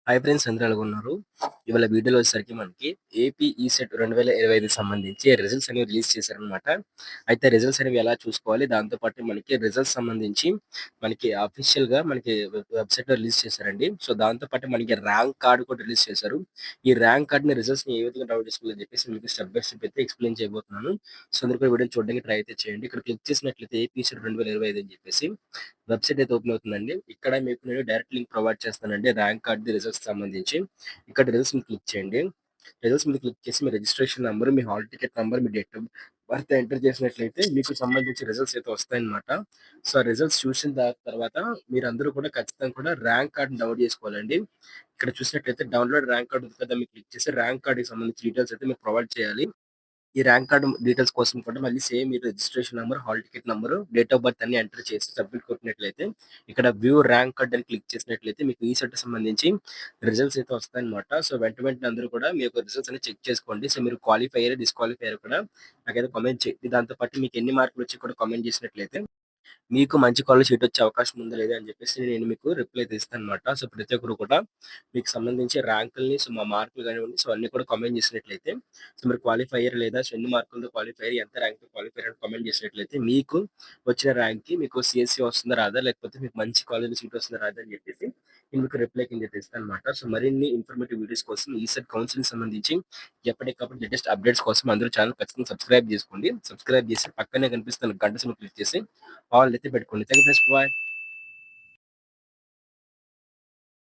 Hi friends, అందరూ ఎలాగున్నారు? ఇవాళ వీడియోలో వచ్చేసరికి మనకి ఏపీ ఈసెట్ 2025 సంబంధించి రిజల్ట్స్ అనేవి రిలీజ్ చేశారనమాట. అయితే రిజల్ట్స్ అనేవి ఎలా చూసుకోవాలి? దాంతో పాటు మనకి రిజల్ట్స్ సంబంధించి మనకి అఫీషియల్‌గా మనకి వెబ్‌సైట్‌లో రిలీజ్ చేశారండి. సో, దాంతో పాటు మనకి ర్యాంక్ కార్డ్ కూడా రిలీజ్ చేశారు. ఈ ర్యాంక్ కార్డ్‌ని రిజల్ట్స్‌ని ఏ విధంగా డౌన్‌లోడ్ చేసుకోవాలని చెప్పేసి మీకు స్టెప్ బై స్టెప్ అయితే ఎక్స్‌ప్లెయిన్ చేయబోతున్నాను. సో, అందరూ కూడా వీడియోని చూడడానికి ట్రై అయితే చేయండి. ఇక్కడ క్లిక్ చేసినట్లయితే ఏపీ ఈసెట్ 2025 అని చెప్పేసి వెబ్‌సైట్ అయితే ఓపెన్ అవుతుందండి. ఇక్కడ మీకు నేను డైరెక్ట్ లింక్ ప్రొవైడ్ చేస్తానండి. ర్యాంక్ కార్డ్‌ది రిజల్ట్స్‌కి సంబంధించి. ఇక్కడ రిజల్ట్స్ మీద క్లిక్ చేయండి. రిజల్ట్స్ మీద క్లిక్ చేసి మీ రిజిస్ట్రేషన్ నంబర్, మీ హాల్ టికెట్ నంబర్, మీ డేట్ ఆఫ్ బర్త్ ఎంటర్ చేసినట్లయితే మీకు సంబంధించి రిజల్ట్స్ అయితే వస్తాయన్నమాట. సో, ఆ రిజల్ట్స్ చూసిన తర్వాత మీరందరూ కూడా ఖచ్చితంగా కూడా ర్యాంక్ కార్డ్‌ని డౌన్‌లోడ్ చేసుకోవాలండి. ఇక్కడ చూసినట్లయితే డౌన్‌లోడ్ ర్యాంక్ కార్డ్ ఉంది కదా! మీరు క్లిక్ చేసి ర్యాంక్ కార్డ్‌కి సంబంధించి డీటెయిల్స్ అయితే మీరు ప్రొవైడ్ చేయాలి. ఈ ర్యాంక్ కార్డ్ డీటెయిల్స్ కోసం కూడా మళ్ళీ same me registration number, hall ticket number, date of birth అన్ని ఎంటర్ చేసి సబ్మిట్ కొట్టినట్లయితే ఇక్కడ వ్యూ ర్యాంక్ కార్డ్ అని క్లిక్ చేసినట్లయితే మీకు ఈ సెట్‌కి సంబంధించి రిజల్ట్స్ అయితే వస్తాయన్నమాట. సో, వెంటనే అందరూ కూడా మీ యొక్క రిజల్ట్స్ అన్ని చెక్ చేసుకోండి. సో, మీరు క్వాలిఫై అయ్యారా? డిస్‌క్వాలిఫై అయ్యారా కూడా నాకైతే కామెంట్ చేయండి. దాంతో పాటు మీకు ఎన్ని మార్కులు వచ్చి కూడా కామెంట్ చేసినట్లయితే మీకు మంచి కాలేజ్ సీట్ వచ్చే అవకాశం ఉందా లేదా అని చెప్పేసి నేను మీకు రిప్లై అయితే ఇస్తానన్నమాట. సో, ప్రతి ఒక్కరు కూడా మీకు సంబంధించి ర్యాంకుల్ని, సో, మా మార్కులు కానివ్వండి, సో, అన్నీ కూడా కామెంట్ చేసినట్లయితే సో, మీరు క్వాలిఫై అయ్యారా లేదా? సో, ఎన్ని మార్కులతో క్వాలిఫై అయ్యారు? ఎంత ర్యాంక్‌తో క్వాలిఫై అయ్యారు? అని కామెంట్ చేసినట్లయితే మీకు వచ్చిన ర్యాంక్‌కి మీకు సీఎస్‌సీ వస్తుందా రాదా? లేకపోతే మీకు మంచి కాలేజ్‌లో సీట్ వస్తుందా రాదా? అని చెప్పేసి నేను మీకు రిప్లై కింద అయితే ఇస్తానన్నమాట. సో, మరిన్ని ఇన్ఫర్మేటివ్ వీడియోస్ కోసం ఈసెట్ కౌన్సిలింగ్ సంబంధించి ఎప్పటికప్పుడు లేటెస్ట్ అప్డేట్స్ కోసం అందరూ ఛానెల్ ఖచ్చితంగా సబ్స్క్రైబ్ చేసుకోండి. సబ్స్క్రైబ్ చేసి పక్కనే కనిపిస్తున్న గంట సింబల్ క్లిక్ చేసి ఆల్ అయితే పెట్టుకోండి. Thank you friends. బాయ్.